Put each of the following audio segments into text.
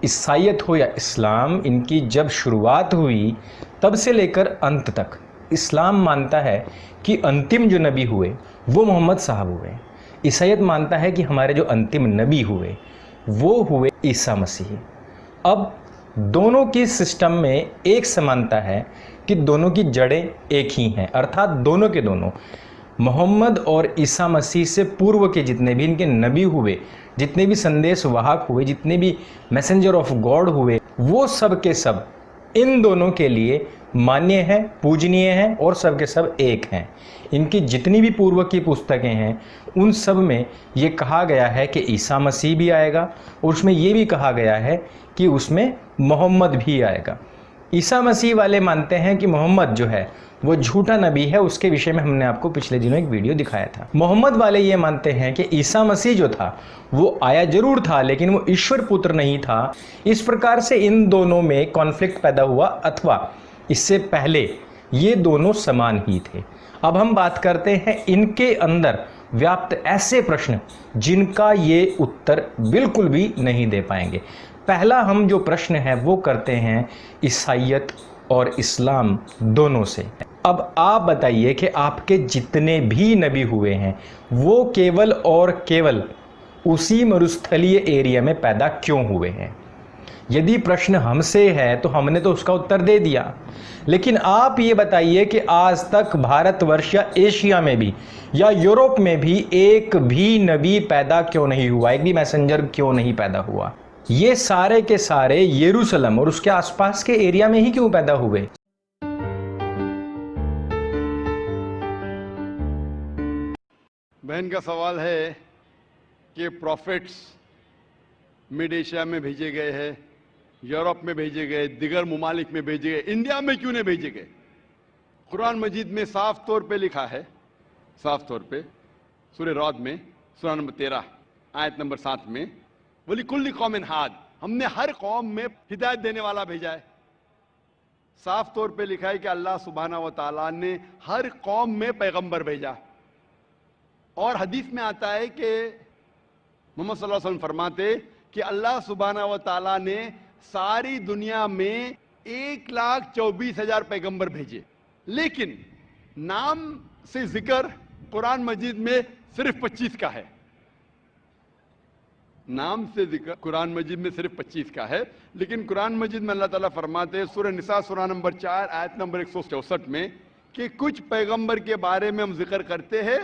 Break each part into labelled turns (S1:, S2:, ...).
S1: ईसाईयत हो या इस्लाम, इनकी जब शुरुआत हुई तब से लेकर अंत तक इस्लाम मानता है कि अंतिम जो नबी हुए वो मोहम्मद साहब हुए। ईसाईयत मानता है कि हमारे जो अंतिम नबी हुए वो हुए ईसा मसीह। अब दोनों की सिस्टम में एक समानता है कि दोनों की जड़ें एक ही हैं, अर्थात दोनों के दोनों मोहम्मद और ईसा मसीह से पूर्व के जितने भी इनके नबी हुए, जितने भी संदेश वाहक हुए, जितने भी मैसेंजर ऑफ गॉड हुए, वो सब के सब इन दोनों के लिए मान्य हैं, पूजनीय हैं और सब के सब एक हैं। इनकी जितनी भी पूर्व की पुस्तकें हैं उन सब में ये कहा गया है कि ईसा मसीह भी आएगा और उसमें ये भी कहा गया है कि उसमें मोहम्मद भी आएगा। ईसा मसीह वाले मानते हैं कि मोहम्मद जो है वो झूठा नबी है, उसके विषय में हमने आपको पिछले दिनों एक वीडियो दिखाया था। मोहम्मद वाले ये मानते हैं कि ईसा मसीह जो था वो आया जरूर था लेकिन वो ईश्वर पुत्र नहीं था। इस प्रकार से इन दोनों में कॉन्फ्लिक्ट पैदा हुआ, अथवा इससे पहले ये दोनों समान ही थे। अब हम बात करते हैं इनके अंदर व्याप्त ऐसे प्रश्न जिनका ये उत्तर बिल्कुल भी नहीं दे पाएंगे। पहला हम जो प्रश्न है वो करते हैं ईसाईयत और इस्लाम दोनों से। अब आप बताइए कि आपके जितने भी नबी हुए हैं वो केवल और केवल उसी मरुस्थलीय एरिया में पैदा क्यों हुए हैं? यदि प्रश्न हमसे है तो हमने तो उसका उत्तर दे दिया, लेकिन आप ये बताइए कि आज तक भारतवर्ष या एशिया में भी या यूरोप में भी एक भी नबी पैदा क्यों नहीं हुआ, एक भी मैसेंजर क्यों नहीं पैदा हुआ? ये सारे के सारे यरूशलेम और उसके आसपास के एरिया में ही क्यों पैदा हुए?
S2: बहन का सवाल है कि प्रॉफिट्स मिड एशिया में भेजे गए हैं, यूरोप में भेजे गए, दिगर ममालिक में भेजे गए, इंडिया में क्यों नहीं भेजे गए? कुरान मजीद में साफ तौर पे लिखा है, साफ तौर पे सूरह रअद में सूरह नंबर 13 आयत नंबर 7 में, वलिकुल्लि कौमिन हाद, हमने हर कौम में हिदायत देने वाला भेजा है। साफ तौर पे लिखा है कि अल्लाह सुब्हानहू व तआला ने हर कौम में पैगंबर भेजा। और हदीस में आता है कि मोहम्मद सल्लल्लाहु अलैहि वसल्लम फरमाते कि अल्लाह सुब्हानहू व तआला ने सारी दुनिया में 1,24,000 पैगंबर भेजे, लेकिन नाम से जिक्र कुरान मजीद में सिर्फ 25 का है। नाम से जिक्र कुरान मजीद में सिर्फ 25 का है, लेकिन कुरान मजीद में अल्लाह ताला फरमाते हैं सूरह निसा सूरह नंबर 4 आयत नंबर 164 में कि कुछ पैगंबर के बारे में हम जिक्र करते हैं,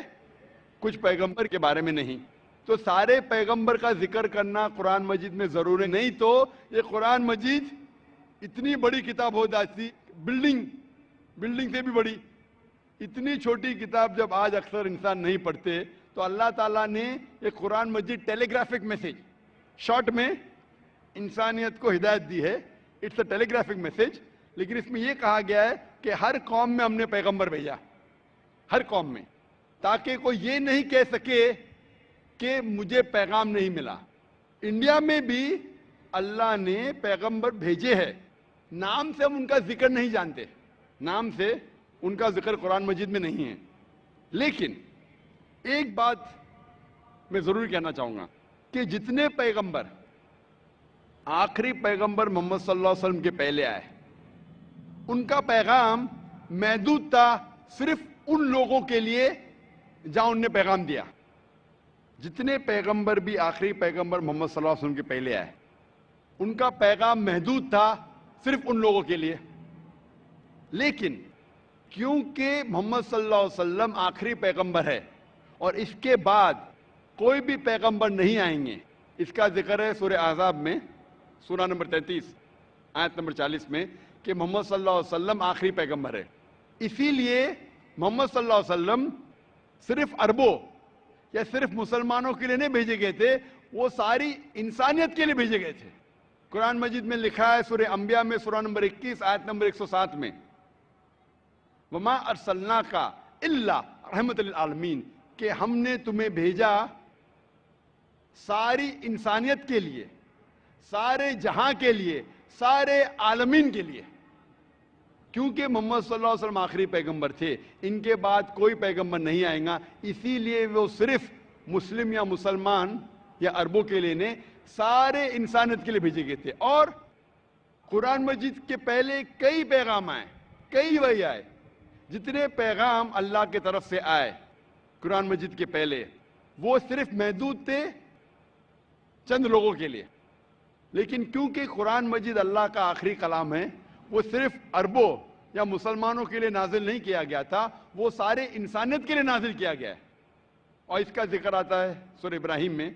S2: कुछ पैगंबर के बारे में नहीं। तो सारे पैगंबर का जिक्र करना कुरान मजीद में जरूरी नहीं, तो ये कुरान मजीद इतनी बड़ी किताब हो जाती, बिल्डिंग से भी बड़ी, इतनी छोटी किताब जब आज अक्सर इंसान नहीं पढ़ते, तो अल्लाह ताला ने ये कुरान मजीद टेलीग्राफिक मैसेज, शॉर्ट में इंसानियत को हिदायत दी है, इट्स अ टेलीग्राफिक मैसेज। लेकिन इसमें यह कहा गया है कि हर कौम में हमने पैगंबर भेजा, हर कौम में, ताकि कोई ये नहीं कह सके कि मुझे पैगाम नहीं मिला। इंडिया में भी अल्लाह ने पैगंबर भेजे हैं, नाम से हम उनका जिक्र नहीं जानते, नाम से उनका जिक्र कुरान मजीद में नहीं है। लेकिन एक बात मैं जरूर कहना चाहूंगा कि जितने पैगंबर, आखिरी पैगंबर मोहम्मद सल्लल्लाहु अलैहि वसल्लम के पहले आए, उनका पैगाम महदूद था सिर्फ उन लोगों के लिए जहां उनने पैगाम दिया। जितने पैगंबर भी आखिरी पैगंबर मोहम्मद सल्लल्लाहु अलैहि वसल्लम के पहले आए, उनका पैगाम महदूद था सिर्फ उन लोगों के लिए। लेकिन क्योंकि मोहम्मद सल्लल्लाहु अलैहि वसल्लम आखिरी पैगंबर है और इसके बाद कोई भी पैगंबर नहीं आएंगे, इसका जिक्र है सूरह अहज़ाब में सूरह नंबर 33 आयत नंबर 40 में कि मोहम्मद सल्लल्लाहु अलैहि वसल्लम आखिरी पैगंबर है। इसीलिए मोहम्मद सल्लल्लाहु अलैहि वसल्लम सिर्फ अरबों या सिर्फ मुसलमानों के लिए नहीं भेजे गए थे, वो सारी इंसानियत के लिए भेजे गए थे। कुरान मजीद में लिखा है सूरह अंबिया में सूरह नंबर 21 आयत नंबर 107 में, वमा अरसलनाका इल्ला रहमतल लिल आलमीन, कि हमने तुम्हें भेजा सारी इंसानियत के लिए, सारे जहां के लिए, सारे आलमीन के लिए। क्योंकि मोहम्मद सल्लल्लाहु अलैहि वसल्लम आखिरी पैगंबर थे, इनके बाद कोई पैगंबर नहीं आएगा, इसीलिए वो सिर्फ मुस्लिम या मुसलमान या अरबों के लिए ने سارے انسانیت کے لیے بھیجے گئے تھے. اور قرآن مجید کے پہلے کئی پیغام آئے, کئی وحی آئے. جتنے پیغام اللہ کی طرف سے آئے قرآن مجید کے پہلے, وہ صرف محدود تھے چند لوگوں کے لیے. لیکن کیونکہ قرآن مجید اللہ کا آخری کلام ہے, وہ صرف عربوں یا مسلمانوں کے لیے نازل نہیں کیا گیا تھا, وہ سارے انسانیت کے لیے نازل کیا گیا ہے. اور اس کا ذکر آتا ہے سورہ ابراہیم میں,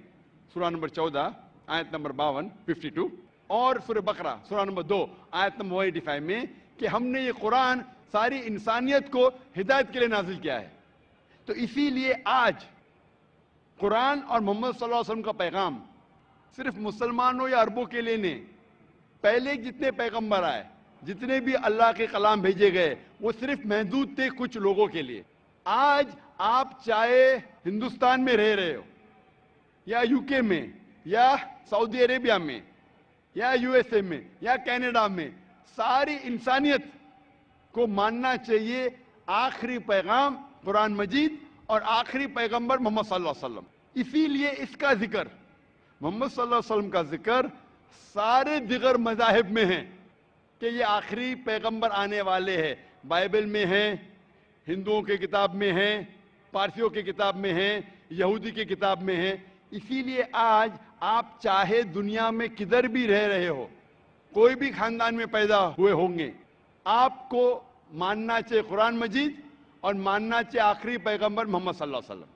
S2: سورہ نمبر 14 آیت نمبر 52 اور سورہ بقرہ سورہ نمبر 2 آیت نمبر 185 میں, کہ ہم نے یہ قرآن ساری انسانیت کو ہدایت کے لیے نازل کیا ہے. تو اسی لیے آج قرآن اور محمد صلی اللہ علیہ وسلم کا پیغام صرف مسلمانوں یا عربوں کے لیے نہیں. پہلے جتنے پیغمبر آئے, جتنے بھی اللہ کے کلام بھیجے گئے, وہ صرف محدود تھے کچھ لوگوں کے لیے. آج آپ چاہے ہندوستان میں رہ رہے ہو, یا یو کے میں, یا سعودی عربیہ میں, یا یو ایس اے میں, یا کینیڈا میں, ساری انسانیت کو ماننا چاہیے آخری پیغام قرآن مجید اور آخری پیغمبر محمد صلی اللہ علیہ وسلم. اسی لیے اس کا ذکر, محمد صلی اللہ علیہ وسلم کا ذکر سارے دیگر مذاہب میں ہیں کہ یہ آخری پیغمبر آنے والے ہیں. بائبل میں ہیں, ہندوؤں کی کتاب میں ہیں, پارسیوں کی کتاب میں ہیں, یہودی کی کتاب میں ہیں. اسی لیے آج آپ چاہے دنیا میں کدھر بھی رہ رہے ہو, کوئی بھی خاندان میں پیدا ہوئے ہوں گے, آپ کو ماننا چاہیے قرآن مجید اور ماننا چاہیے آخری پیغمبر محمد صلی اللہ علیہ وسلم.